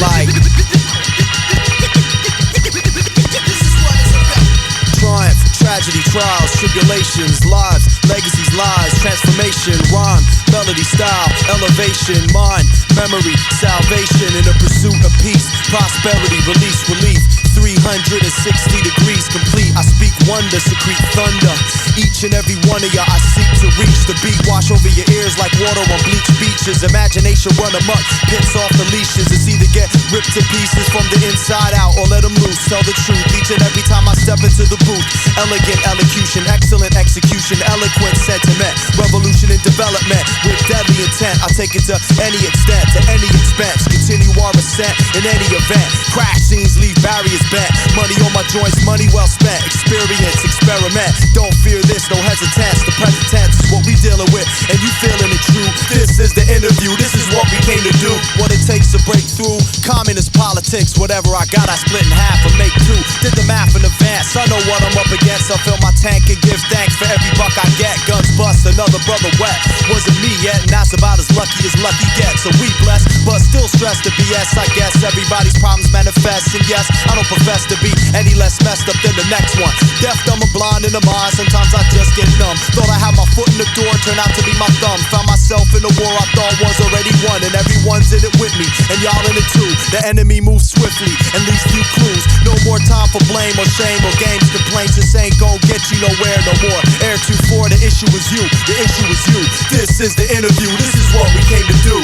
like triumph, tragedy, trials, tribulations, lives, legacies, lies, transformation, rhyme, melody, style, elevation, mind, memory, salvation, in the pursuit of peace, prosperity, release, relief, 360 degrees complete. I speak wonder, secrete thunder. Each and every one of ya I seek to reach. The beat wash over your ears like water on bleached beaches. Imagination run amok, pits off the leashes. It's either get ripped to pieces from the inside out or let them loose. Tell the truth each and every time I step into the booth. Elegant elocution, excellent execution, eloquent sentiment, revolution and development with deadly intent. I take it to any extent, to any expense. Continue our ascent in any event. Crash scenes leave barriers bent. Money on my joints, money well spent. Experience, experiment. Don't fear this, no hesitance. The present tense is what we dealing with, and you feeling it true. This is the interview, this is what we came to do. What it takes to break through communist politics. Whatever I got, I split in half and make two. Did the math in advance, I know what I'm up against. I fill my tank and give thanks for every buck I get. Guns bust, another brother wet. Wasn't me yet, and that's about as lucky gets. So we blessed, but still stressed the BS. I guess everybody's problems manifest, and yes, I don't profess to be any less messed up than the next one. Deaf, dumb, and blind in the mind, sometimes I just get numb. Thought I had my foot in the door, turned out to be my thumb. Found myself in a war I thought was already won, and everyone's in it with me, and y'all in it too. The enemy moves swiftly and leaves few clues. No more time for blame or shame or games, complaints. This ain't gon' get you nowhere no more. Air 2-4, the issue is you, the issue is you. This is the interview, this is what we came to do.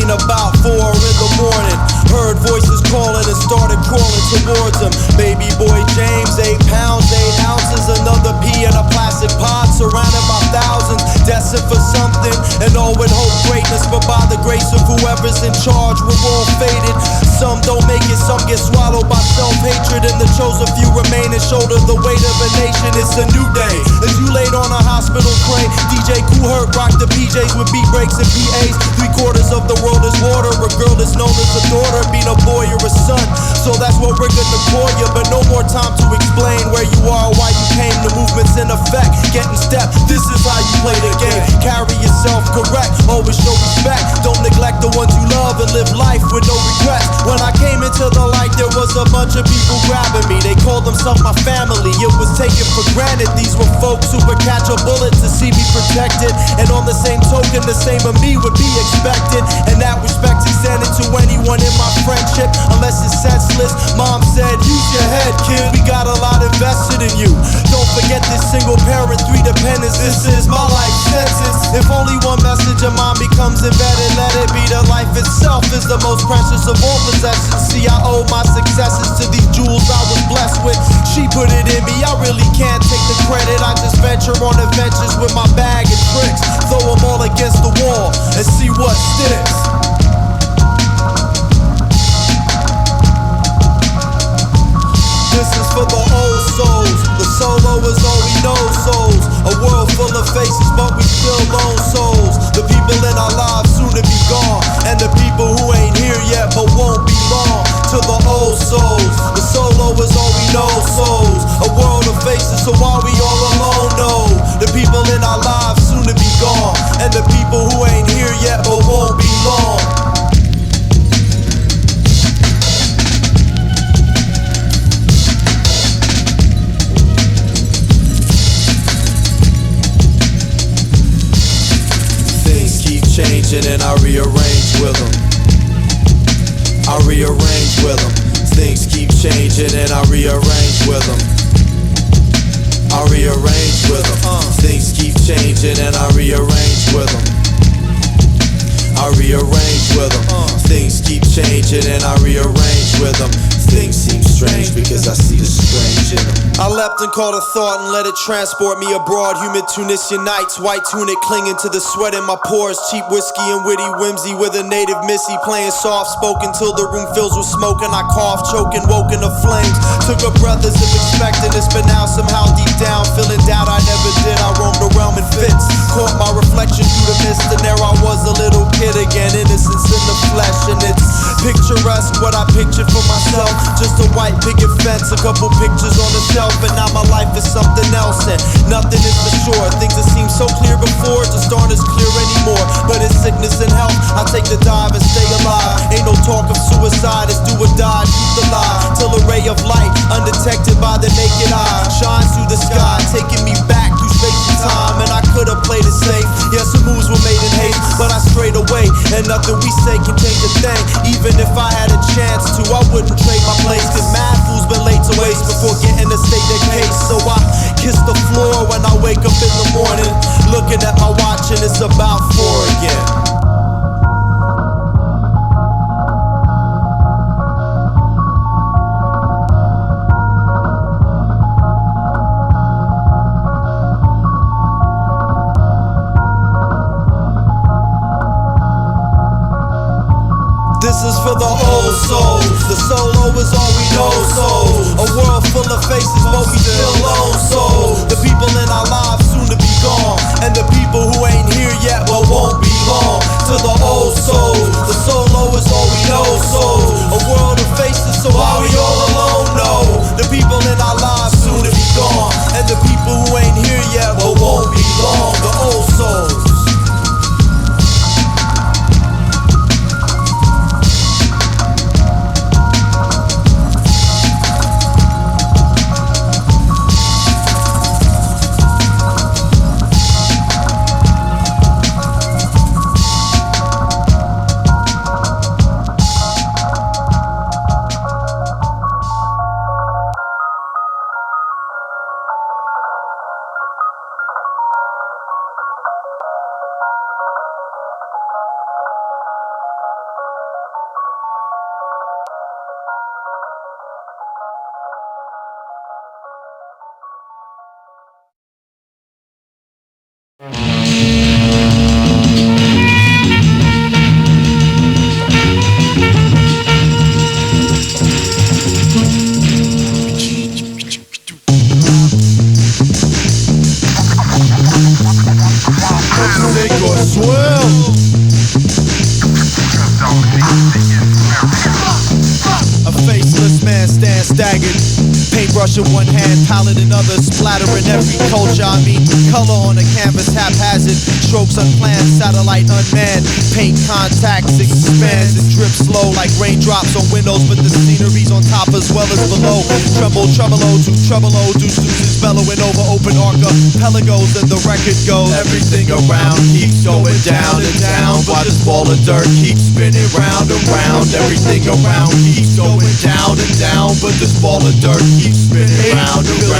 About 4 in the morning, heard voices calling and started crawling towards him. Baby boy James, 8 pounds, 8 ounces, another pea in a plastic pod, surrounded by thousands, destined for something, and all with hope greatness. But by the grace of whoever's in charge, we're all fated. Some don't make it, some get swallowed by self-hatred, and the chosen few remain and shoulder the weight of a nation. It's a new day, as you laid on a hospital crane. DJ Kool Herc rocked the PJs with beat breaks and PAs. 3/4 of the world is water, a girl is known as a daughter, being a boy or a son. So that's what we're gonna call you, but no more time to explain where you are, why you came. The movement's in effect, getting step. This is how you play the game. Carry yourself correct, always show respect. Don't neglect the ones you love and live life with no regrets. When I came into the light, there was a bunch of people grabbing me. They called themselves my family, it was taken for granted. These were folks who would catch a bullet to see me protected, and on the same token, the same of me would be expected. And that respect's extended to anyone in my friendship, unless it's senseless. Mom said, use your head, kid. We got a lot of invested in you. Don't forget this single parent, 3 dependents. This is my life sentence. If only one message of mine becomes embedded, let it be that life itself is the most precious of all possessions. See, I owe my successes to these jewels I was blessed with. She put it in me, I really can't take the credit. I just venture on adventures with my bag of tricks. Throw them all against the wall and see what sticks. This is for the old souls. The solo is all we know souls. A world full of faces, but we still lone souls. The people in our lives soon to be gone, and the people who ain't here yet but won't be long. To the old souls, the solo is all we know souls. A world of faces, so why we all alone? No, the people in our lives soon to be gone, and the people who ain't here yet but won't be long. Changing and I rearrange with them. I rearrange with them. Things keep changing and I rearrange with them. I rearrange with them. Things keep changing and I rearrange with them. I rearrange with them. Things keep changing and I rearrange with them. Things seem strange because I see the strange in them. I leapt and caught a thought and let it transport me abroad. Humid Tunisian nights, white tunic clinging to the sweat in my pores. Cheap whiskey and witty whimsy with a native missy playing soft spoken till the room fills with smoke and I cough, choking, woken to flames. Took a breath as if expecting this, but now somehow deep down feeling doubt I never did. I roamed the realm in fits, caught my reflection through the mist, and there I was, a little kid again, innocence in the flesh, and it's picturesque what I pictured for myself. Just a white picket fence, a couple pictures on the shelf, and now my life is something else, and nothing is for sure. Things that seemed so clear before just aren't as clear anymore. But it's sickness and health, I take the dive and stay alive. Ain't no talk of suicide, it's do or die, shoot the lie, till a ray of light, undetected by the naked eye, shines through the sky, taking me back through space and time. And I could've played it safe, yeah, some moves were made in haste, but I strayed away, and nothing we say can change a thing. Even if I had a chance to, I wouldn't trade my place, cause mad fools been late to waste before getting to state their case. So I kiss the floor when I wake up in the morning, looking at my watch and it's about 4 again. This is for the old souls. The solo is all we know souls. A world full of faces, but we still lone souls. The people in our lives soon to be gone, and the people who ain't here yet but won't be long. To the old souls, the solo is all we know souls. A world of faces, so why we all alone? No, the people in our lives soon to be gone, and the people who ain't here yet but won't be long. The old souls. A faceless man stands staggered, paintbrush in one hand, palette in other, splattering every culture. I mean, color on a canvas haphazard, strokes unplanned, satellite unmanned, paint contacts expands and drips slow like raindrops on windows, but the scenery's on top as well as below. Tremble, tremolo, to tremolo, deuces bellowing over open archipelagos, and the record goes. Everything around keeps going down and down, while this ball of dirt keeps spinning round and round. Everything around keeps going down and down, but this ball of dirt keeps spinning round and round.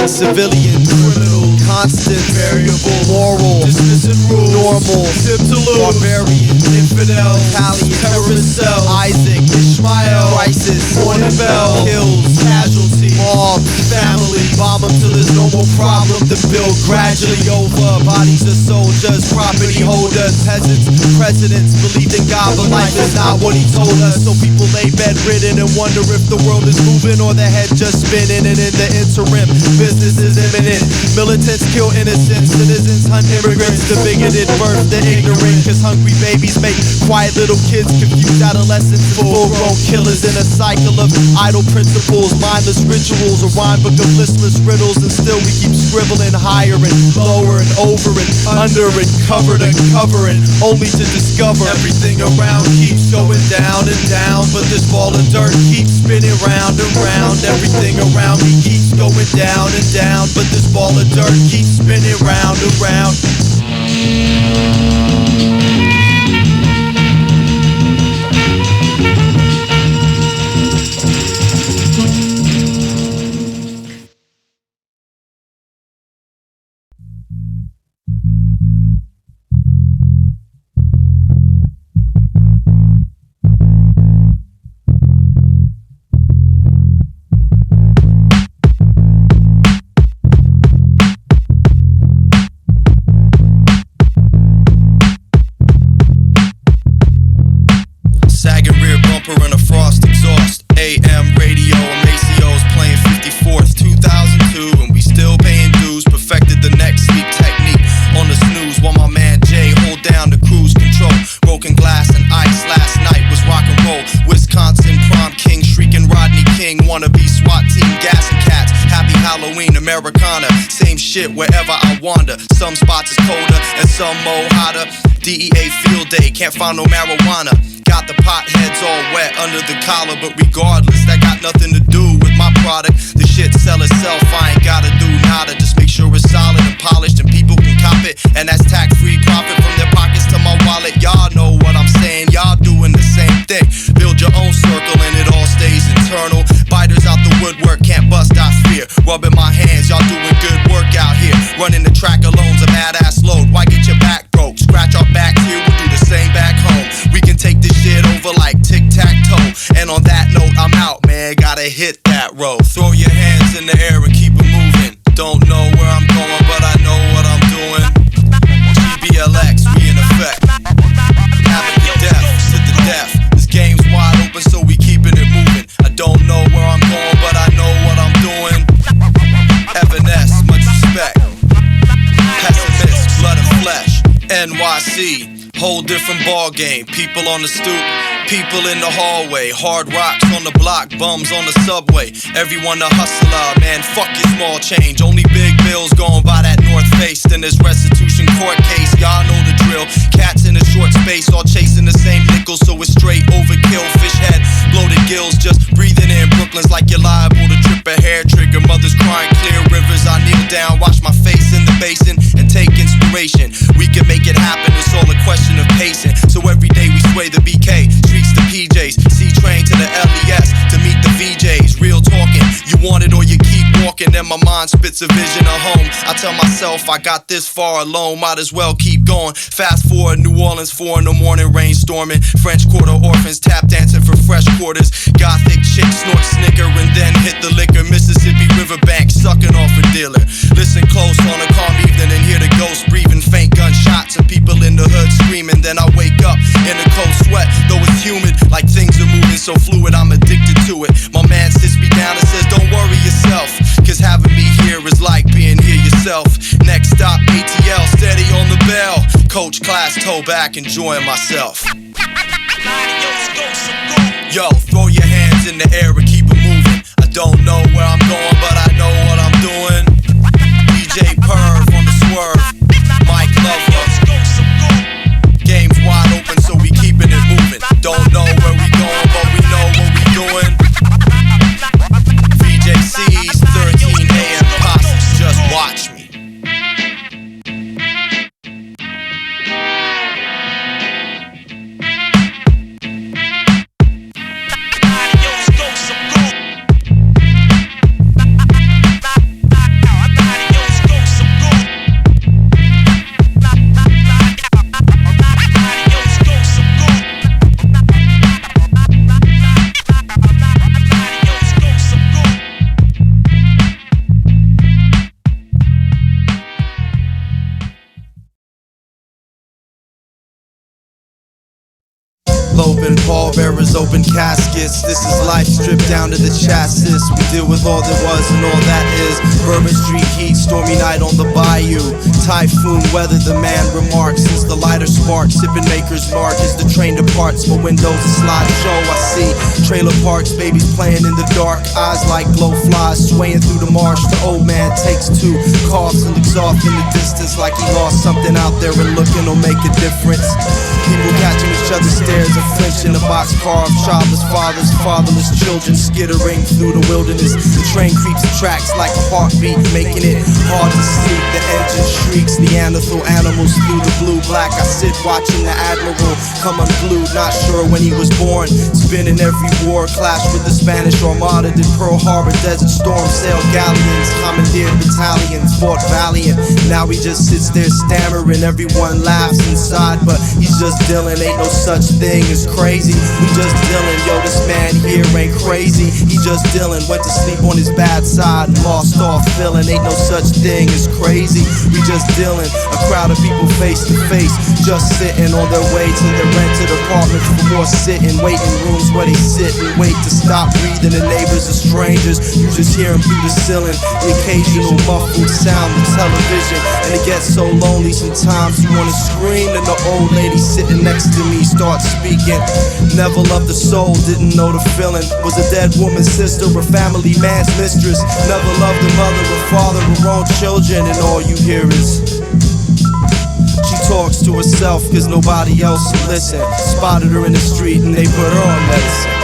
Civilian, criminal, constant, variable, moral, dismissing rules, normal, tip to lose, barbarian, infidel, Italian, terrorist cell, Isaac, Ishmael, crisis, warning bell, kills, casualty, mob, family, bomb them till there's no more problem to build gradually over. Bodies of soldiers, property holders, peasants, presidents believed in God, but life is not what he told us. So people lay bedridden and wonder if the world is moving or their head just spinning. And in the interim, business is imminent. Militants kill innocent citizens, hunt immigrants, the bigoted birth the ignorant. Cause hungry babies make quiet little kids confuse adolescents to full-grown killers in a cycle of idle principles, mindless rituals, a rhyme book of listless riddles. And still we keep scribbling higher and lower and over and under and covered and covering, only to discover everything around keeps going down and down, but this ball of dirt keeps spinning round and round. Everything around me keeps going down and down, but this ball of dirt keeps spinning round and round. And a frost exhaust, AM radio, Macio's playing 54th, 2002, and we still paying dues. Perfected the next sleep technique on the snooze, while my man Jay hold down the cruise control. Broken glass and ice last night was rock and roll. Wisconsin prom king, shrieking Rodney King, wannabe SWAT team, gassing cats. Happy Halloween, Americana, same shit wherever I wander. Some spots is colder and some more hotter. DEA field day, can't find no marijuana. Got the potheads all wet under the collar, but regardless, that got nothing to do with my product. The shit sell itself, I ain't gotta do nada. Just make sure it's solid and polished and people can cop it. And that's tax-free profit from their pockets to my wallet. Y'all know what I'm saying, y'all doing the same thing. Build your own circle and it all stays internal. Biters out the woodwork, can't bust our fear. Rubbing my hands, y'all doing good work out here. Running the track alone's a badass load. Why get your back broke? Scratch our backs here, we'll do the same back home. We can take this shit over like tic-tac-toe. And on that note, I'm out, man, gotta hit that road. Throw your hands in the air and keep it moving. Don't know where I'm going, but I know what I'm doing. GBLX, we in effect. Having the death to the death. This game's wide open, so we keeping it moving. I don't know where I'm going, but I know what I'm doing. Evanesce, much respect. Pessimist, blood and flesh. NYC, whole different ball game. People on the stoop, people in the hallway. Hard rocks on the block, bums on the subway. Everyone a hustler, man, fuck your small change. Only big bills going by that North Face. Then there's restitution court case, y'all know the drill. Cats in a short space, all chasing the same nickel. So it's straight overkill, fish head, bloated gills. Just breathing in Brooklyn's like you're liable to trip a hair trigger. Mothers crying clear rivers, I kneel down, wash my face in the basin and take inspiration. We can make it happen, it's all a question of pacing. So every day we sway the BK, streets to PJs, C-Train to the LES, to meet the VJs. Real talking, you want it or you keep walking. Then my mind spits a vision of home. I tell myself I got this far alone, might as well keep going. Fast forward, New Orleans, 4 in the morning, rainstorming. French Quarter orphans tap dancing for fresh quarters. Gothic chick snort snicker and then hit the liquor. Mississippi riverbank sucking off a dealer. Listen close on a calm evening and hear the ghost breathing faint gunshots and people in the hood screaming. Then I wake up in a cold sweat, though it's humid, like things are moving so fluid, I'm addicted to it. My man sits me down and says, don't worry yourself, cause having me here is like being here yourself. Next stop, ATL, steady on the bell. Coach class, toe back, enjoying myself. Yo, throw your hands in the air and keep it moving. I don't know where I'm going, but I know what I'm doing. DJ Perv on the swerve, Mike Lover. Game's wide open, so we keeping it moving. Don't know where we going, but we know what we doing. VJC's 13 AM posse, just watch me. open pallbearers, open caskets. This is life stripped down to the chassis. We deal with all there was and all that is. Bourbon Street heat, stormy night on the bayou. Typhoon weather, the man remarks. Since the lighter spark, sipping maker's mark. As the train departs, my windows a slideshow. I see trailer parks, babies playing in the dark. Eyes like glowflies swaying through the marsh. The old man takes two, coughs and looks off in the distance like he lost something out there and looking will make a difference. People catching each other's stares and flinching. A boxcar of childless fathers, fatherless children skittering through the wilderness. The train creeps and tracks like a heartbeat, making it hard to sleep. The engine shrieks, Neanderthal animals through the blue black. I sit watching the admiral come unglued, not sure when he was born. It's been in every war, clashed with the Spanish Armada, did Pearl Harbor, Desert Storm, sailed galleons, commandeered battalions, fought valiant. Now he just sits there stammering, everyone laughs inside, but he's just dealing. Ain't no such thing as crazy, we just dealing. Yo, this man here ain't crazy, he just dealing. Went to sleep on his bad side, lost all feeling. Ain't no such thing as crazy, we just dealing. A crowd of people face to face, just sitting on their way to their rented apartments for more sitting, waiting rooms where they sit and wait to stop breathing. The neighbors are strangers, you just hear them through the ceiling. The occasional muffled sound of television, and it gets so lonely sometimes you wanna scream. And the old lady sitting next to me starts speaking. Never loved the soul, didn't know the feeling. Was a dead woman's sister, a family man's mistress. Never loved a mother, a father, her own children, and all you hear is she talks to herself cause nobody else will listen. Spotted her in the street and they put her on medicine.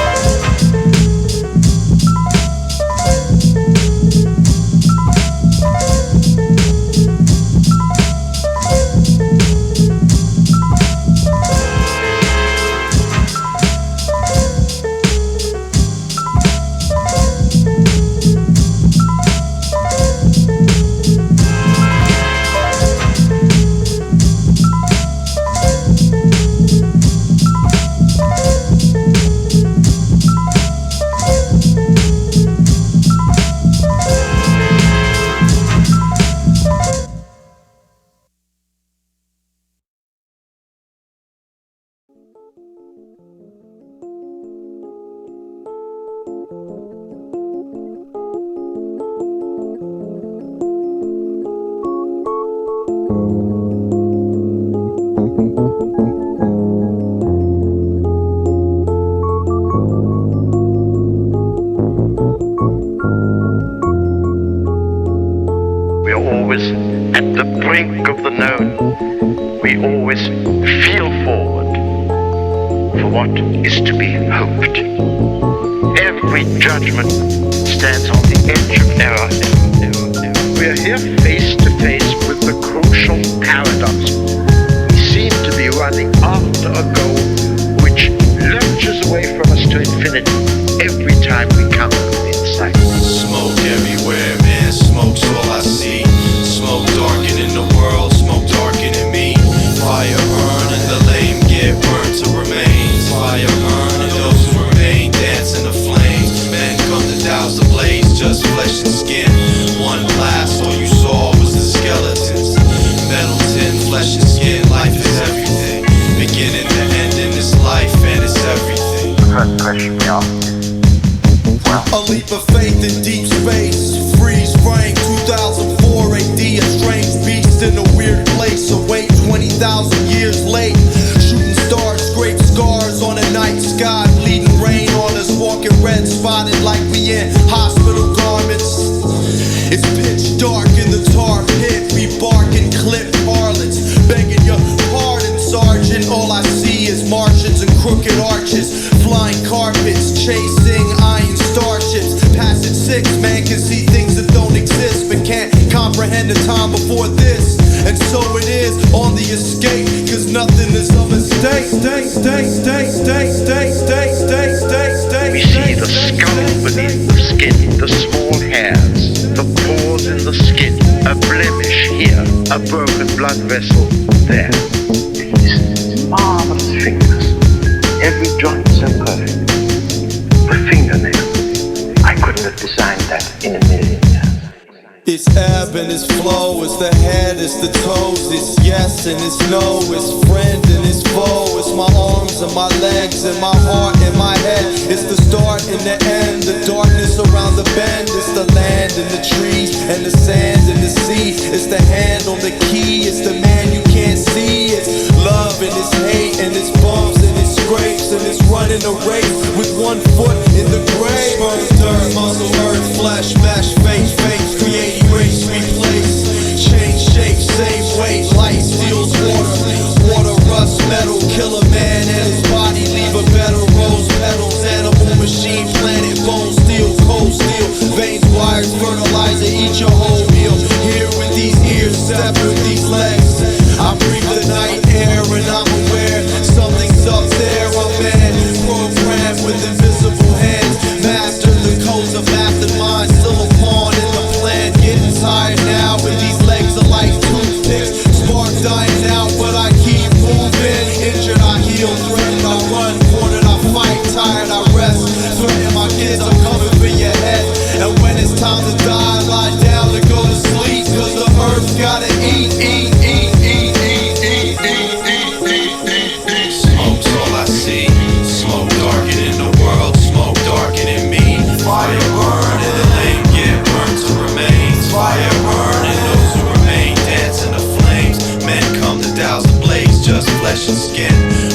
At the brink of the known, we always feel forward for what is to be hoped. Every judgment stands on the edge of error. We are here face to face with the crucial paradox. We seem to be running after a goal which lurches away from us to infinity every time we come within sight. Smoke everywhere, man, smoke's all I see. Smoke darkening the world, smoke darkening me. Fire burn and the lame get burned to remain. Fire burn and those who remain dance in the flames. Men come to douse the blaze, just flesh and skin. One blast, all you saw was the skeletons. Metal, tin, flesh and skin, life is everything. Beginning to end in this life and it's everything. First question we ask is, a leap of faith in deep space. Freeze frame 2004 AD. A strange beast in a weird place. Await 20,000 years late. Shooting stars, scrape scars on a night sky. Bleeding rain on us, walking red spotted like we in hospital garments. It's pitch dark in the tar pit. We barking clip harlots, begging your pardon, sergeant. All I see is Martians and crooked arches, flying carpets, chasing iron starships. Passage 6, man can see things that don't exist, but can't comprehend the time before this. And so it is on the escape, cause nothing is a mistake. we see the skull beneath the skin, the small hairs, the pores in the skin, a blemish here, a broken blood vessel there. These marvelous fingers, every joint so perfect. The fingernail, I couldn't have designed that in a million years. It's ebb and it's flow, it's the head, it's the toes, it's yes and it's no, it's friend and it's foe, it's my arms and my legs and my heart and my head, it's the start and the end, the darkness around the bend, it's the land and the trees and the sand and the sea, it's the hand on the key, it's the man you can't see, it's love and it's hate and it's bumps and it's scrapes and it's running a race with 1 foot in the grave. Sperm, dirt, muscle, earth, flesh, mesh, face, create, erase, replace, change shape, same weight, light steals water, rust, metal, kill a man and his body, leave a better rose petals, animal, machine, planet, bone, steel, cold steel, veins, wires, fertilizer, eat your whole meal, here with these ears, step with these legs, I breathe the night air and I'm aware something's up there, I'm man, programmed with invisible hands, master the codes of math and mind, still a pawn in the plan, getting tired now with these legs are like toothpicks, spark dying out but I keep moving, injured I heal, threatened I run, cornered I fight, tired I rest, threatening my kids I'm coming for your head, and when it's time to die, lie down to go to sleep, cause the earth gotta eat. Smoke's all I see, smoke darkening the world, smoke darkening me, fire burn and the lame get burned to remains, fire burn and those who remain dance in the flames, men come to douse the blaze, just flesh and skin,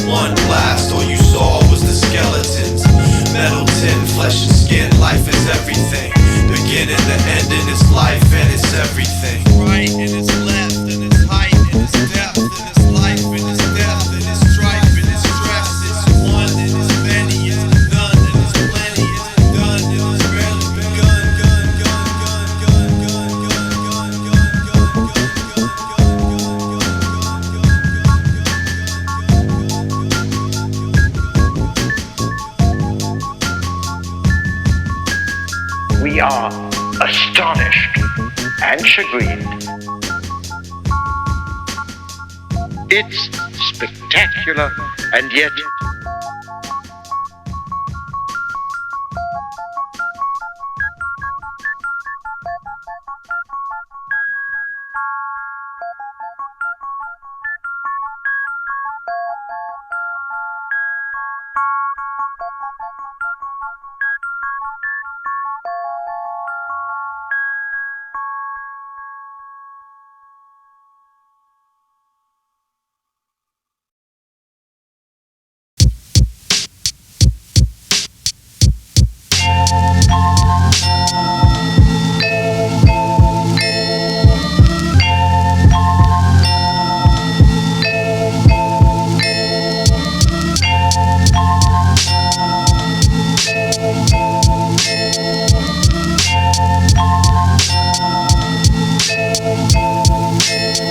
one blast all you saw was the skeletons, metal tin, flesh and skin, life is everything, beginning, the ending, it's life and it's everything, right and it's left and it's height and it's depth and it's life and it's death and it's strife and it's stress, it's one and it's many, it's none and it's plenty, it's done and it's barely begun, We are astonished and chagrined. It's spectacular and yet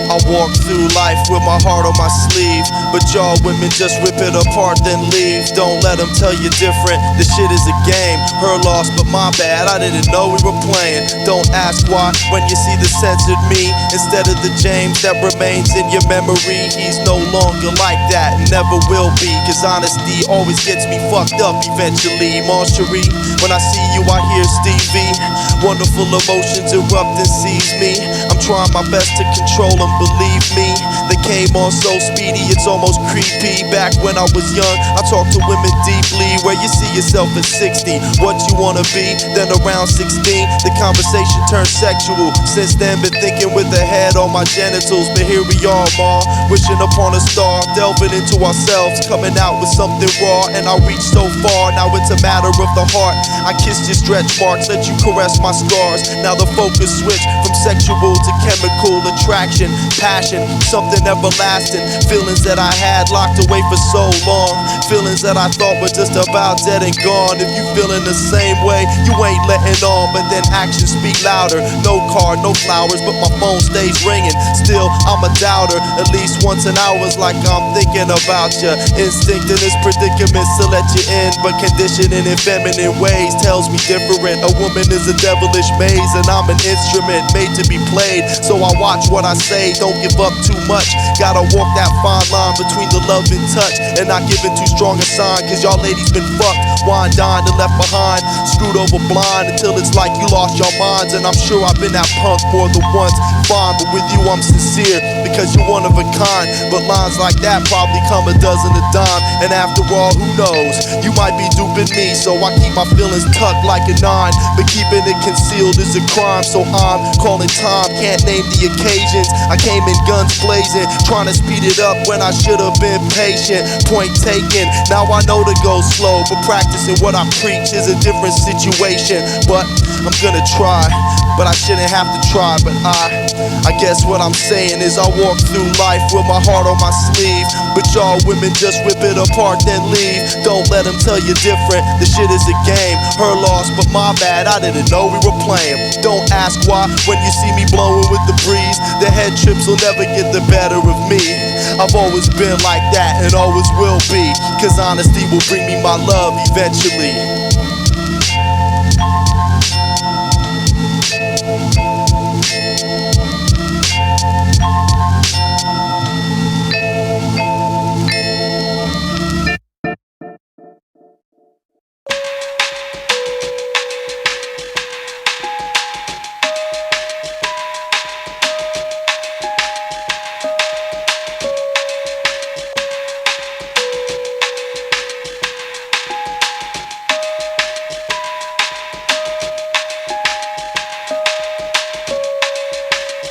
I walk through life with my heart on my sleeve, but y'all women just rip it apart then leave. Don't let them tell you different, this shit is a game. Her loss but my bad, I didn't know we were playing. Don't ask why when you see the censored me instead of the James that remains in your memory. He's no longer like that, never will be, cause honesty always gets me fucked up eventually. Mon Cherie, when I see you I hear Stevie, wonderful emotions erupt and seize me. I'm trying my best to control them, believe me. They came on so speedy, it's almost creepy. Back when I was young, I talked to women deeply. Where you see yourself at 60, what you wanna be. Then around 16, the conversation turned sexual. Since then, been thinking with the head on my genitals. But here we are, ma, wishing upon a star, delving into ourselves, coming out with something raw. And I reached so far, now it's a matter of the heart. I kissed your stretch marks, let you caress my scars. Now the focus switched from sexual to chemical attraction, passion, something everlasting. Feelings that I had locked away for so long, feelings that I thought were just about dead and gone. If you feeling the same way, you ain't letting on, but then actions speak louder. No card, no flowers, but my phone stays ringing. Still, I'm a doubter, at least once an hour's like I'm thinking about you. Instinct in this predicament to let you in, but conditioning in feminine ways tells me different. A woman is a devilish maze, and I'm an instrument made to be played. So I watch what I say, don't give up too much. Gotta walk that fine line between the love and touch, and not giving too strong a sign, cause y'all ladies been fucked, wine dined and left behind, screwed over blind until it's like you lost your minds. And I'm sure I've been that punk more than once, fine, but with you I'm sincere, because you're one of a kind. But lines like that probably come a dozen a dime, and after all, who knows, you might be duping me. So I keep my feelings tucked like a 9, but keeping it concealed is a crime. So I'm calling time, can't name the occasions. I came in guns blazing, trying to speed it up when I should have been patient. Point taken, now I know to go slow, but practicing what I preach is a different situation. But I'm gonna try, but I shouldn't have to try. But I guess what I'm saying is I walk through life with my heart on my sleeve, but y'all women just rip it apart then leave. Don't let them tell you different, the shit is a game. Her loss, but my bad, I didn't know we were playing. Don't ask why when you see me blowing with the breeze. The head trips will never get the better of me. I've always been like that and always will be, cause honesty will bring me my love eventually.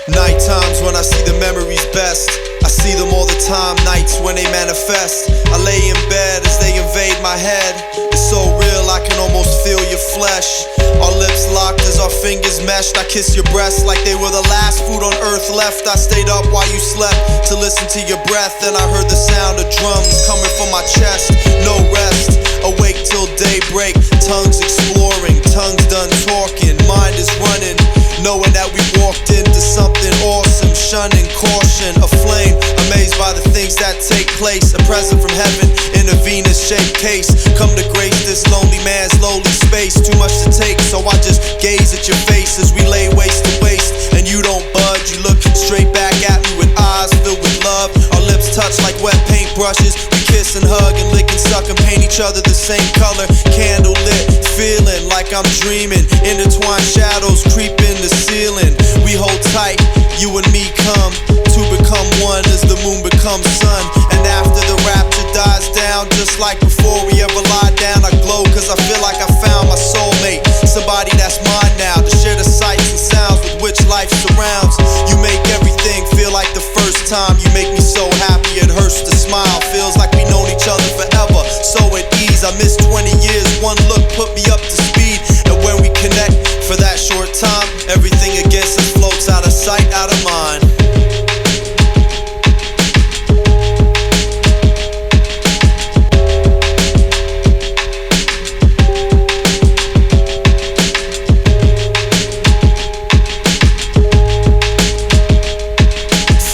Night times when I see the memories best, I see them all the time, nights when they manifest. I lay in bed as they invade my head. It's so real I can almost feel your flesh. Our lips locked as our fingers meshed. I kiss your breasts like they were the last food on earth left. I stayed up while you slept to listen to your breath, and I heard the sound of drums coming from my chest. No rest, awake till daybreak, tongues exploring, tongues done talking, mind is running, knowing that we walked into something awesome, shunning caution, a flame, amazed by the things that take place, a present from heaven in a Venus-shaped case. Come to grace this lonely man's lowly space, too much to take, so I just gaze at your face as we lay waist to waist, and you don't budge, you look straight back at me with eyes filled with love. Our lips touch like wet paintbrushes, we kiss and hug and lick and suck and paint each other the same color, candle lit, feeling like I'm dreaming, intertwined shadows creeping the ceiling. We hold tight, you and me come to become one as the moon becomes sun. And after the rapture dies down, just like before we ever lie down, I glow cause I feel like I found my soulmate, somebody that's mine now, to share the sights and sounds with which life surrounds. You make everything feel like the first time, you make me so happy it hurts to smile. Feels like we known each other forever, so at ease. I miss 20 years, one look put me up to speed, and when we connect for that short time, everything against us floats out of sight, out of mind.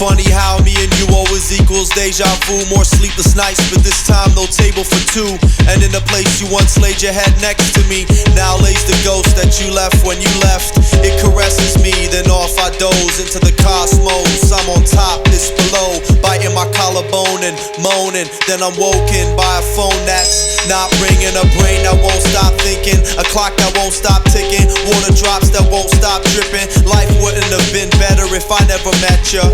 Funny how me and you always equals deja vu. More sleepless nights, but this time no table for two. And in the place you once laid your head next to me, now lays the ghost that you left when you left. It caresses me, then off I doze into the cosmos. I'm on top, this below, biting my collarbone and moaning. Then I'm woken by a phone that's not ringing, a brain that won't stop thinking, a clock that won't stop ticking, water drops that won't stop dripping. Life wouldn't have been better if I never met you.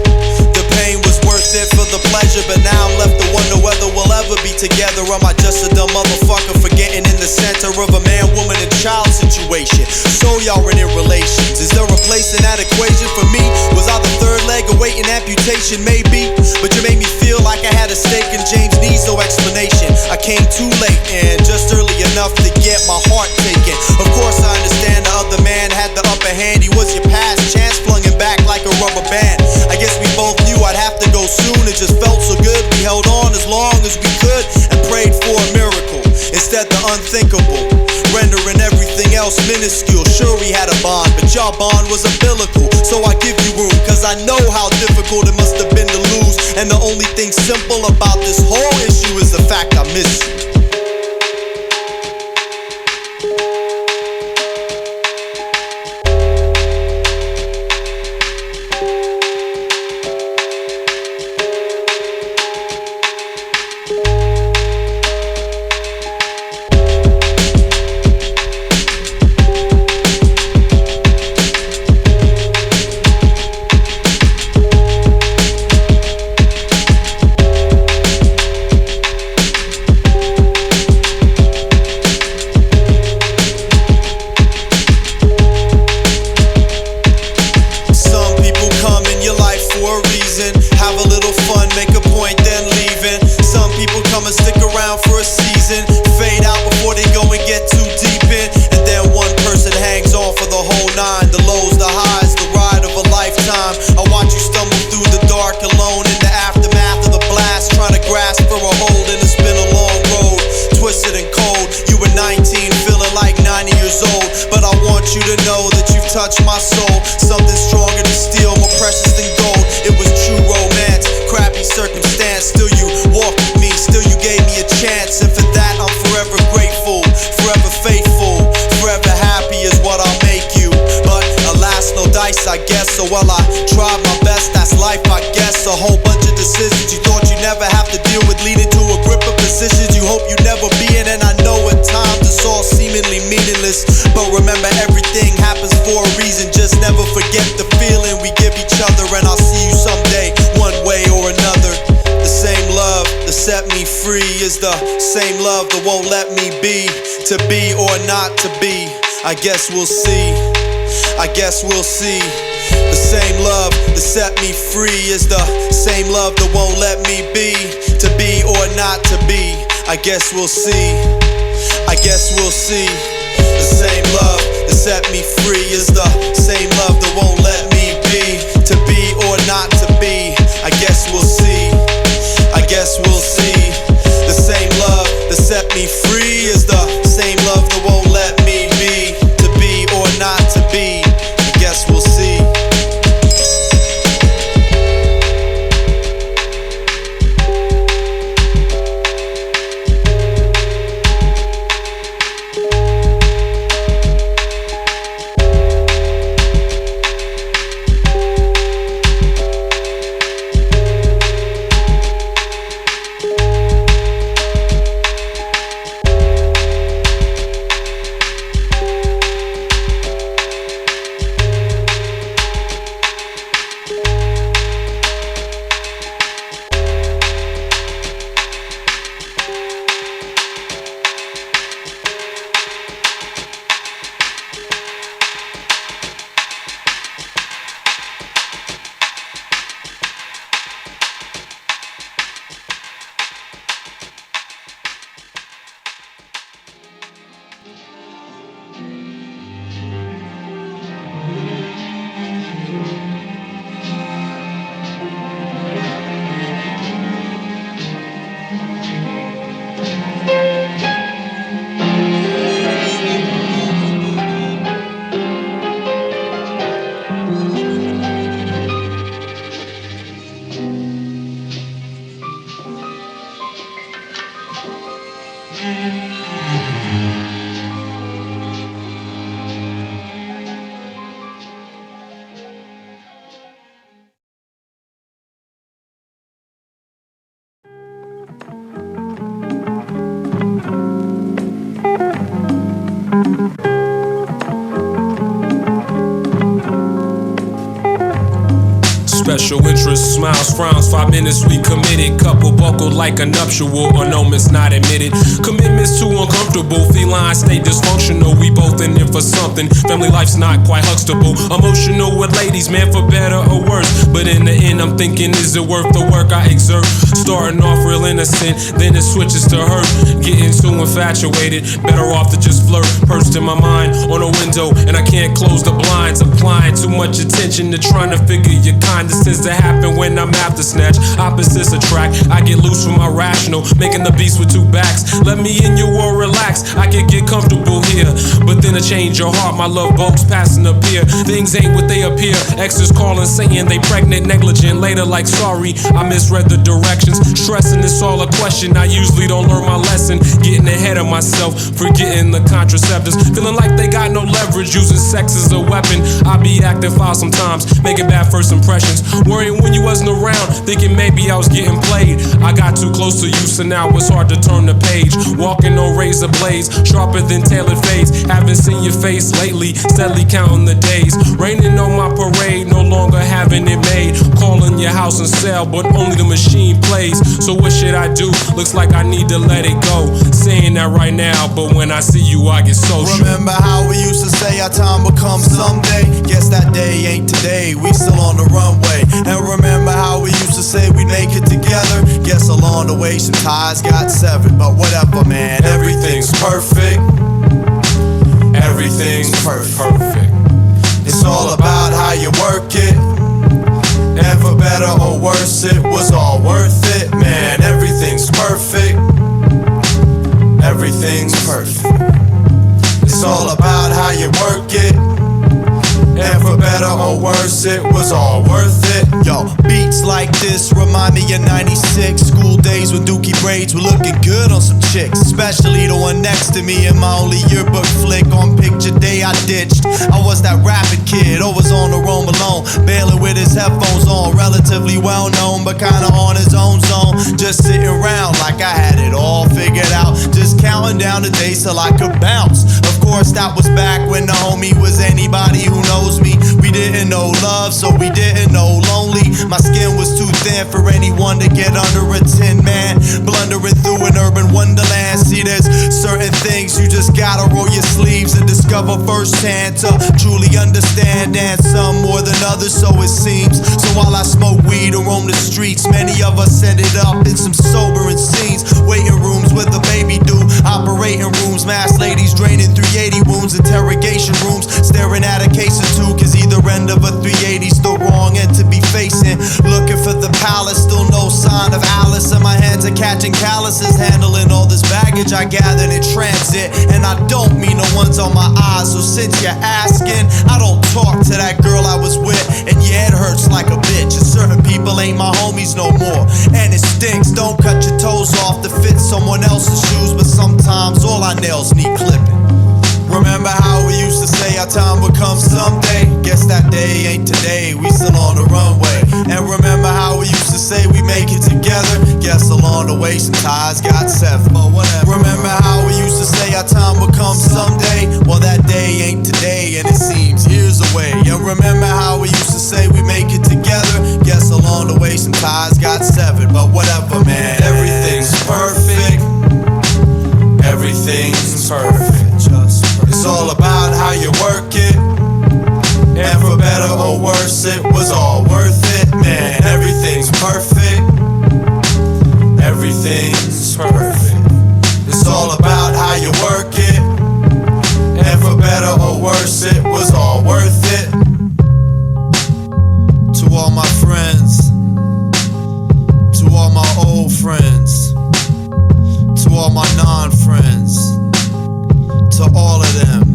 The pain was worth it for the pleasure, but now I'm left to wonder whether we'll ever be together. Am I just a dumb motherfucker for getting in the center of a man, woman, and child situation? So y'all are in relations, is there a place in that equation for me? Was I the third leg awaiting amputation? Maybe, but you made me feel like I had a stake in James needs no explanation. I came too late and just early enough to get my heart taken. Of course I understand the other man had the upper hand. He was your past chance, flung him back like a rubber band. I guess we both knew I'd have to go soon. It just felt so good, we held on as long as we could and prayed for a miracle. Instead the unthinkable, rendering everything else minuscule. Sure we had a bond, but y'all bond was umbilical. So I give you room, cause I know how difficult it must have been to lose. And the only thing simple about this whole issue is the fact I miss you. touched my soul. Something stronger than steel, more precious than gold. It was true romance, crappy circumstance. Still you walked with me, still you gave me a chance. And for that I'm forever grateful, forever faithful, forever happy is what I'll make you. But alas, no dice I guess. So while I tried my best, that's life I guess. A whole bunch of decisions you thought you never have to deal with, leading to a grip of positions you hope you never be in. And I know at times it's all seemingly meaningless, but remember everything happens for a reason. Just never forget the feeling we give each other. And I'll see you someday, one way or another. The same love that set me free is the same love that won't let me be. To be or not to be, I guess we'll see. I guess we'll see. The same love that set me free is the same love that won't let me be. To be or not to be, I guess we'll see. I guess we'll see. The same love that set me free is the same love that won't let me be. To be or not to be, I guess we'll see. I guess we'll see. The same love that set me free is the same love that won't let me be. To be or not to be, I guess we'll see. Special interest, smiles, frowns, 5 minutes we committed. Couple buckled like a nuptial, annulments not admitted. Commitments too uncomfortable, feline stay dysfunctional. We both in it for something, family life's not quite Huxtable. Emotional with ladies, man, for better or worse. But in the end I'm thinking, is it worth the work I exert? Starting off real innocent, then it switches to hurt. Getting too infatuated, better off to just flirt. Perched in my mind on a window, and I can't close the blinds. Applying too much attention to trying to figure your kind. This tends to happen when I'm after snatch. Opposites attract, I get loose from my rational, making the beast with two backs. Let me in your world, relax, I can get comfortable here. But then I change your heart, my love boats passing up here. Things ain't what they appear, exes calling saying they pregnant, negligent. Later like sorry, I misread the directions. Stressing it's all a question, I usually don't learn my lesson. Getting ahead of myself, forgetting the contraceptives. Feeling like they got no leverage, using sex as a weapon. I be acting foul sometimes, making bad first impressions. Worrying when you wasn't around, thinking maybe I was getting played. I got too close to you, so now it's hard to turn the page. Walking on razor blades, sharper than tailored fades. Haven't seen your face lately, steadily counting the days. Raining on my parade, no longer having it made. Calling your house and sell, but only the machine plays. So what should I do? Looks like I need to let it go. Saying that right now, but when I see you I get social. Remember how we used to say our time will come someday? Guess that day ain't today, we still on the runway. And remember how we used to say we'd make it together? Guess along the way some ties got severed. But whatever, man, everything's perfect. Everything's perfect. It's all about how you work it. And for better or worse, it was all worth it. Man, everything's perfect. Everything's perfect. It's all about how you work it. And for better or worse, it was all worth it. Yo, beats like this remind me of 96. School days when dookie braids were looking good on some chicks, especially the one next to me in my only yearbook flick. On picture day I ditched. I was that rapping kid, always on the roam alone, bailing with his headphones on, relatively well known, but kinda on his own zone. Just sitting around like I had it all figured out, just counting down the days till I could bounce. Of course that was back when the homie was anybody who knows me. We didn't know love, so we didn't know lonely. My skin was too thin for anyone to get under a tin man, blundering through an urban wonderland. See, there's certain things you just gotta roll your sleeves and discover firsthand to truly understand, and some more than others, so it seems. So while I smoke weed and roam the streets, many of us ended up in some sobering scenes. Waiting rooms with a baby do, operating rooms, masked ladies draining 380 wounds, interrogation rooms, staring at a case or two, cause either end of a 380's the wrong end to be facing. Looking for the palace, still no sign of Alice, and my hands are catching calluses, handling all this baggage I gathered in transit. And I don't mean the ones on my eyes, so since you're asking, I don't talk to that girl I was with, and yeah, it hurts like a bitch, and certain people ain't my homies no more, and it stinks. Don't cut your toes off to fit someone else's shoes, but sometimes all our nails need clipping. Remember how we used to say our time would come someday? Guess that day ain't today, we still on the runway. And remember how we used to say we make it together? Guess along the way some ties got severed, but whatever. Remember how we used to say our time would come someday? Well, that day ain't today, and it seems years away. And remember how we used to say we make it together? Guess along the way some ties got severed, but whatever, man. Everything's perfect. Everything's perfect. It's all about how you work it, and for better or worse, it was all worth it, man. Everything's perfect. Everything's perfect. It's all about how you work it, and for better or worse, it was all worth it. To all my friends, to all my old friends, to all my non-friends, to all of them.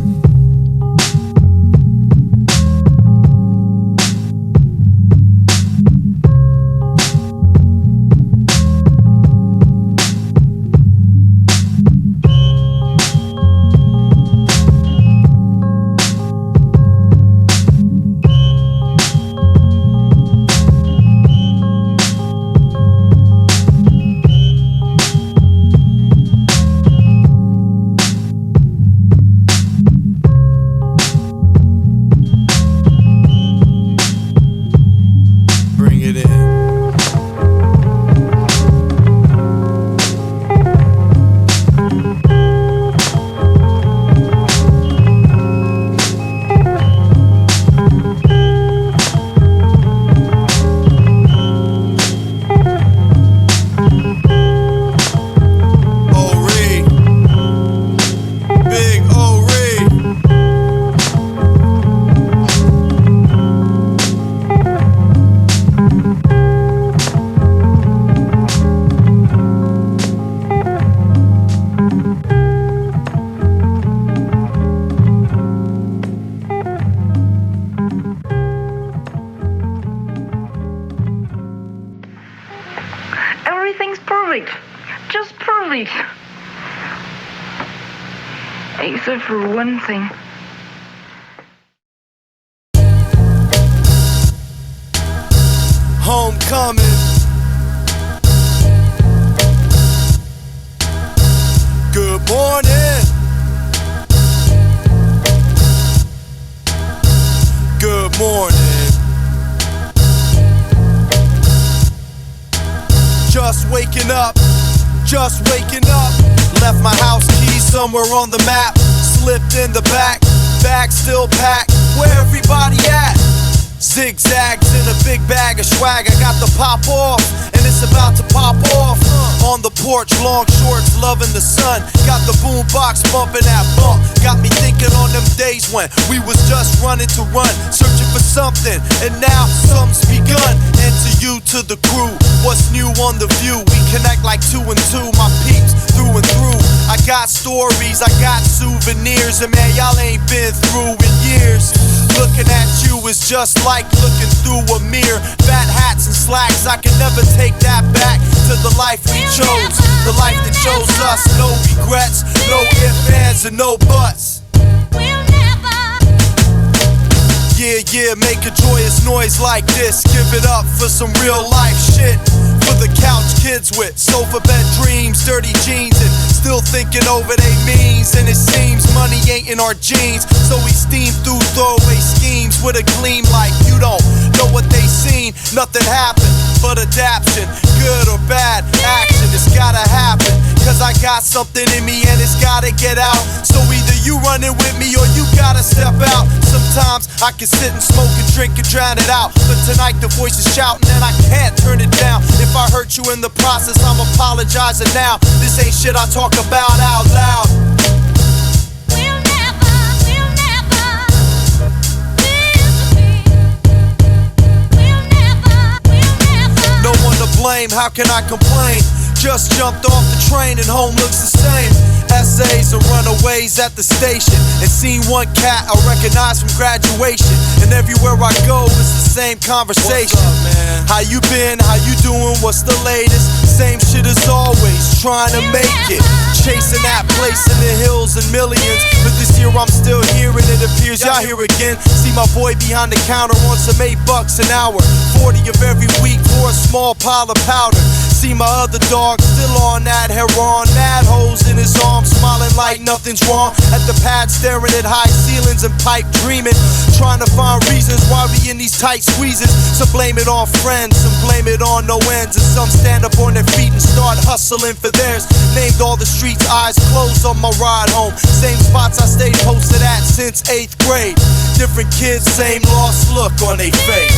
Except for one thing. Homecoming. Good morning. Good morning. Just waking up. Just waking up. Left my house keys somewhere on the map. Slipped in the back. Bag still packed. Where everybody at? Zigzags in a big bag of swag. I got the pop off, and it's about to pop off. On the porch, long shorts, loving the sun. Got the boom box bumping that bump. Got me thinking on them days when we was just running to run, searching for something, and now something's begun. And to you, to the crew, what's new on the view? We connect like 2 and 2, my peeps through and through. I got stories, I got souvenirs, and man, y'all ain't been through in years. Looking at you is just like looking through a mirror. Fat hats and slacks, I can never take that back to the life we chose. The life that chose us, no regrets, no ifs, ands, and no buts. Yeah, make a joyous noise like this. Give it up for some real life shit. For the couch kids with sofa bed dreams, dirty jeans, and still thinking over they means. And it seems money ain't in our genes, so we steam through throwaway schemes with a gleam like you don't know what they seen. Nothing happened but adaption, good or bad action. It's gotta happen, cause I got something in me and it's gotta get out. So either you running with me or you gotta step out. Sometimes I can sit and smoke and drink and drown it out, but tonight the voice is shouting and I can't turn it down. If I hurt you in the process, I'm apologizing now. This ain't shit I talk about out loud. No one to blame, how can I complain? Just jumped off the train and home looks the same. Essays and runaways at the station, and seen one cat I recognize from graduation. And everywhere I go, it's the same conversation. What's up, man? How you been? How you doing? What's the latest? Same shit as always, trying to make it. Chasing that place in the hills and millions. But this year I'm still here and it appears y'all here again. See my boy behind the counter on some $8 an hour. 40 of every week for a small pile of powder. See my other dog still on that heroin. Mad holes in his arms, smiling like nothing's wrong. At the pad staring at high ceilings and pipe dreaming. Trying to find reasons why we in these tight squeezes. Some blame it on friends, some blame it on no ends. And some stand up on their feet and start hustling for theirs. Named all the streets, eyes closed on my ride home. Same spots I stayed posted at since 8th grade. Different kids, same lost look on their face.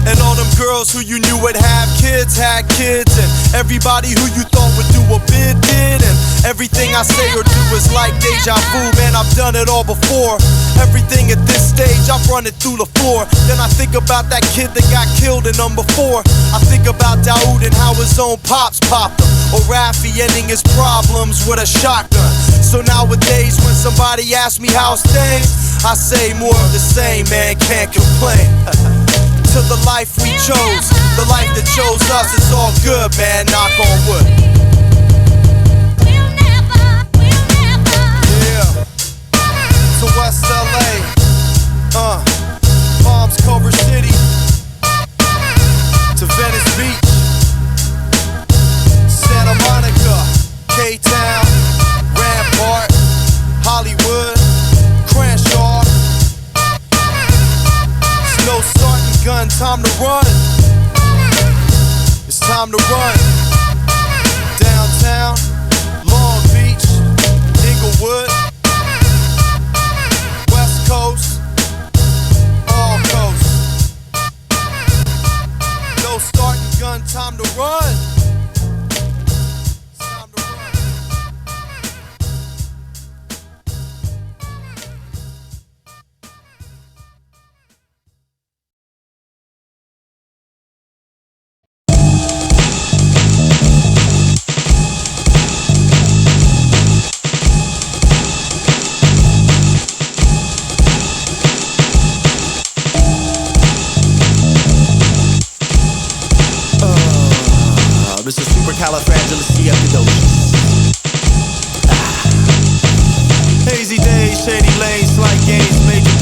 And all them girls who you knew would have kids, had kids. And everybody who you thought would do a bid did. And everything I say or do is like deja vu. Man, I've done it all before. Everything at this stage, I've run it through the floor. Then I think about that kid that got killed in number 4. I think about Daoud and how his own pops popped him. Or Rafi ending his problems with a shotgun. So nowadays when somebody asks me how's things, I say more of the same, man, can't complain. To the life we chose, the life that chose us, it's all good, man, knock on wood. Yeah, to West LA, Palms, Culver City, to Venice Beach, Santa Monica, K-Town, Rampart, Hollywood, Crenshaw. No starting gun, time to run. It's time to run. Downtown, Long Beach, Inglewood, West Coast, all coast. No starting gun, time to run. It's time to run. Mr. Supercalifragilisticexpialidocious. Hazy days, shady lanes, slight games, major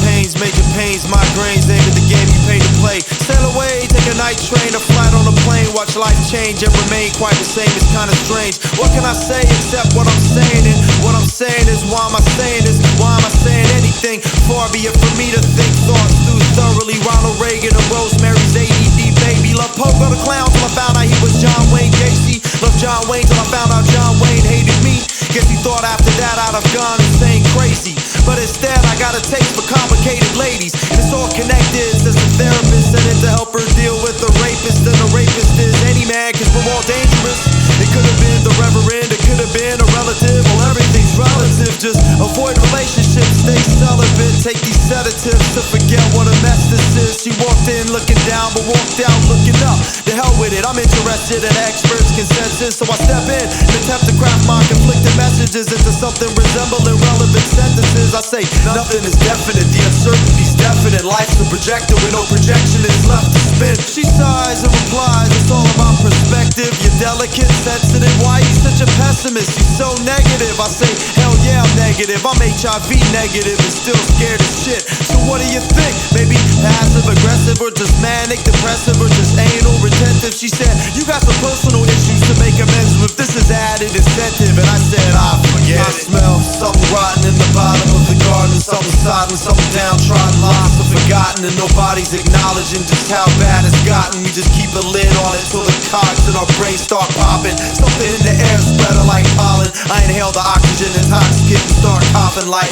pains, migraines, aimed at the game you pay to play. Sail away, take a night train, a flight on a plane, watch life change and remain quite the same. It's kinda strange. What can I say except what I'm saying? And what I'm saying is, why am I saying this? Why am I saying anything? Far be it for me to think thoughts through thoroughly. Ronald Reagan and Rosemary's ADD baby. Love Pogo the Clown till I found out he was John Wayne Gacy. Loved John Wayne till I found out John Wayne hated me. Guess he thought after that I'd have gone insane crazy. But instead I got a taste for complicated ladies. And it's all connected, says the therapist. Said it to help her deal with the rapist. And the rapist is any man, cause we're all dangerous. It could have been the reverend, it could have been a relative. Well, everything's relative, just avoid relationships, stay celibate. take these sedatives to forget what a mess this is. She walked in looking down, but walked out looking up. The hell with it, I'm interested in experts' consensus. So I step in and attempt to craft my conflicting messages into something resembling relevant sentences. I say, nothing is definite, the uncertainty's definite. Life's a projector with no projection is left to spin. She sighs and replies, it's all about perspective. You're delicate, sensitive, why you such a pessimist? You're so negative. I say, hell yeah, I'm negative. I'm HIV negative and still scared as shit. So what do you think? Maybe passive aggressive or just manic depressive or just anal retentive? She said, you got some personal issues to make amends with. This is added incentive. And I said, I forget it. I smell something rotten in the bottom of the garden. Something sodden, something downtrodden. Lost or forgotten and nobody's acknowledging just how bad it's gotten. We just keep a lid on it till the cogs in our brains start popping. Something in the air spreader like pollen. I inhale the oxygen, intoxicate and start coughing like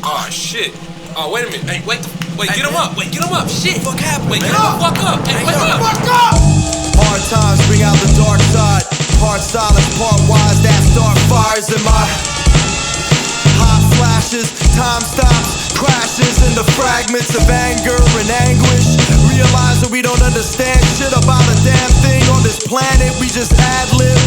oh shit. Oh, wait a minute. Hey, wait, get him up. Wait, get him up. Shit. What happened? Wait, get him the fuck up. Hey, wake up. Fuck up. Hard times bring out the dark side. Part silence, part wise, that start fires in my hot flashes. Time stops, crashes into fragments of anger and anguish. Realize that we don't understand shit about a damn thing on this planet. We just ad-lib,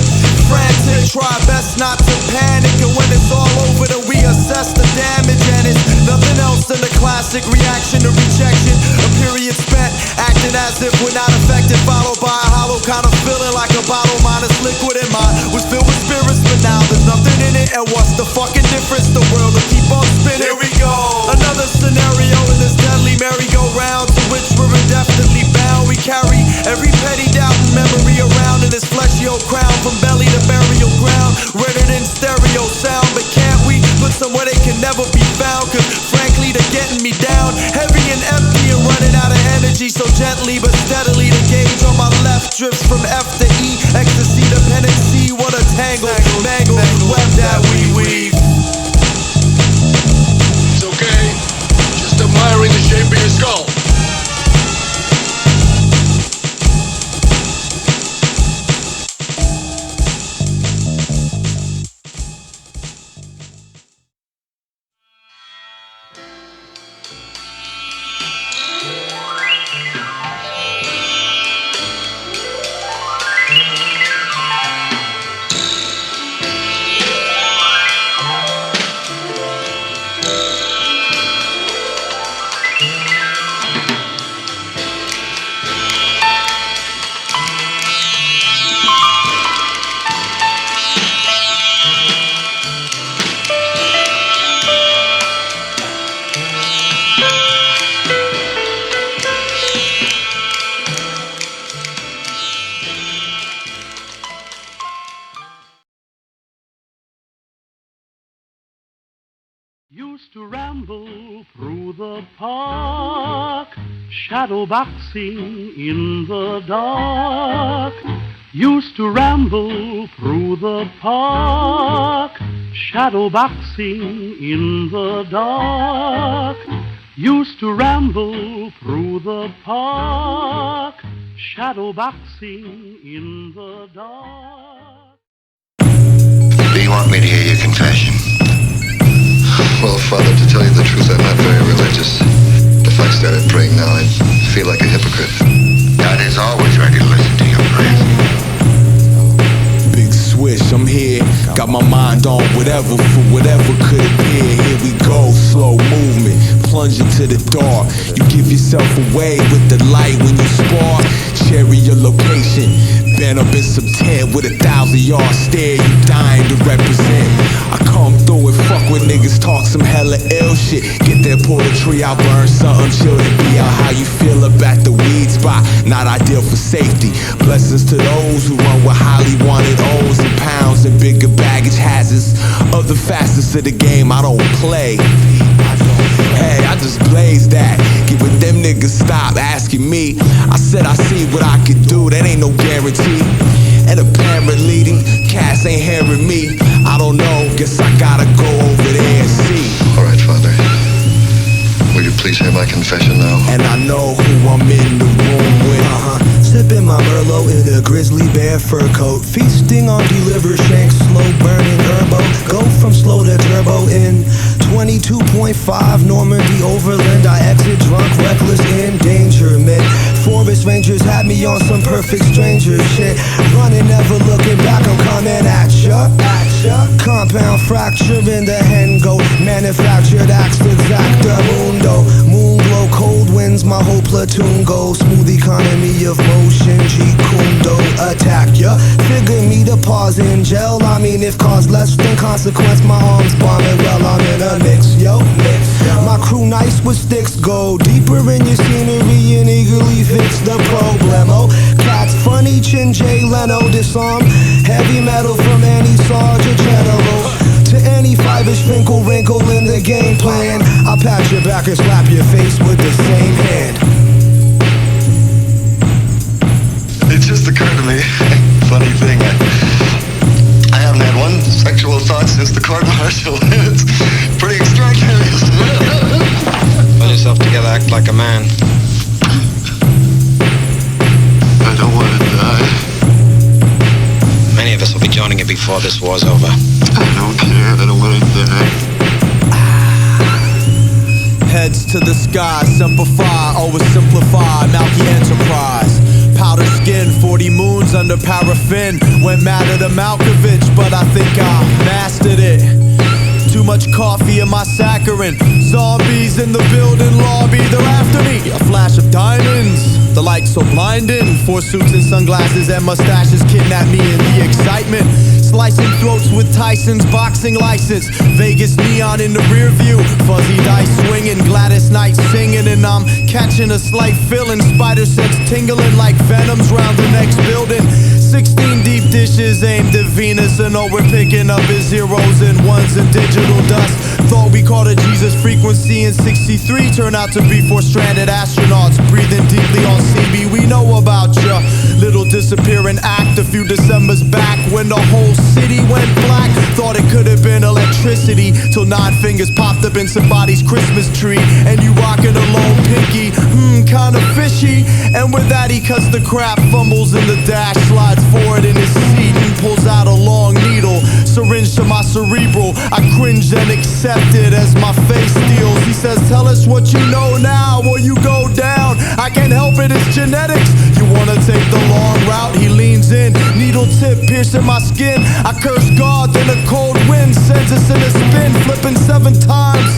frantic, try best not to panic. And when it's all over, then we assess the damage. And it's nothing else than the classic reaction to rejection. A period spent acting as if we're not affected, followed by a hollow kind of feeling like a bottle minus liquid in mine was filled with spirits, but now there's nothing in it. And what's the fucking difference? The world will keep on spinning. Here we go. Another scenario in this deadly merry-go-round to which we're indefinitely bound. We carry every petty doubt and memory around in this fleshy old crown, from belly to burial ground, rendered in stereo sound. But can't we put somewhere they can never be found? Cause frankly they're getting me down, heavy and empty and running out of energy. So gently but steadily the gauge on my left drifts from F to E, ecstasy to penancy. What a tangle, mangled web that we weave. It's okay, just admiring the shape of your skull. Used to ramble through the park, shadow boxing in the dark. Used to ramble through the park, shadow boxing in the dark. Used to ramble through the park, shadow boxing in the dark. Do you want me to hear your confession? Well, Father, to tell you the truth, I'm not very religious. If I started praying now, I'd feel like a hypocrite. God is always ready to listen to your prayers. Big Swish, I'm here. Got my mind on whatever, for whatever could appear. Here we go, slow movement, plunge into the dark. You give yourself away with the light when you spark. Cherry your location, bent up in some tent with 1,000-yard stare. You dying to represent. I come through and fuck with niggas, talk some hella ill shit. Get there, pull the tree out, burn something, chill and be out. How you feel about the weed spot? Not ideal for safety. Blessings to those who run with highly wanted O's and pounds and bigger baggage hazards. Of the fastest of the game, I don't play. Hey, I just blaze that. Get with them niggas, stop asking me. I said I see what I can do, that ain't no guarantee. And apparently them cats ain't hearing me. I don't know, guess I gotta go over there and see. All right, Father. Will you please hear my confession now? And I know who I'm in the room with. Sipping my Merlot in a grizzly bear fur coat, feasting on deliver shanks, slow burning herbo. Go from slow to turbo in 22.5 Normandy Overland. I exit drunk, reckless, endangerment. Forest Rangers had me on some perfect stranger shit. Running, never looking back, I'm coming at ya. Compound fracture in the hen goat. Manufactured axe exacta mundo. Moon glow, cold winds, my whole platoon goes. Smooth economy of motion, G Kundo. Attack ya, figure me to pause in gel. I mean if cause less than consequence, my arms bombing. Well, I'm in a mix, yo. My crew nice with sticks, go deeper in your scenery and eagerly fix the problemo. Cats funny, Chin Jay Leno disarm. Heavy metal from any Sergeant General to any five-ish wrinkle in the game plan. I'll pat your back and slap your face with the same hand. It just occurred to me, funny thing, I haven't had one sexual thought since the court martial. It's pretty extraordinary, isn't it? Pull yourself together, act like a man. I don't want to die. Many of us will be joining you before this war's over. I don't care, I don't want to die. Heads to the sky, simplify, always simplify, Malky Enterprise. Powder skin, 40 moons under paraffin. Went mad at a Malkovich, but I think I mastered it. Too much coffee in my saccharin. Zombies in the building lobby, they're after me. A flash of diamonds, the light so blinding. 4 suits and sunglasses and mustaches kidnap me in the excitement. Slicing throats with Tyson's boxing license. Vegas neon in the rear view. Fuzzy dice swinging, Gladys Knight singing. And I'm catching a slight feeling. Spider sense tingling like venoms round the next building. 16 deep dishes aimed at Venus. And all we're picking up is zeros and ones and digital dust. Thought we caught a Jesus frequency in 63. Turned out to be 4 stranded astronauts breathing deeply on CB. We know about ya. Little disappearing act a few Decembers back when the whole city went black. Thought it could have been electricity till 9 fingers popped up in somebody's Christmas tree. And you rocking a lone pinky, kinda fishy. And with that he cuts the crap, fumbles in the dash, slides forward in his seat and pulls out a long needle. Syringe to my cerebral, I cringe and accept it as my face steals. He says, tell us what you know now or you go down. I can't help it, it's genetics. You wanna take the long route? He leans in, needle tip piercing my skin. I curse God, then a cold wind sends us in a spin, flipping 7 times.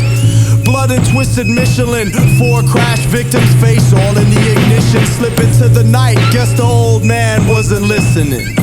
Blood and twisted Michelin, 4 crash victims, face all in the ignition. Slip into the night, guess the old man wasn't listening.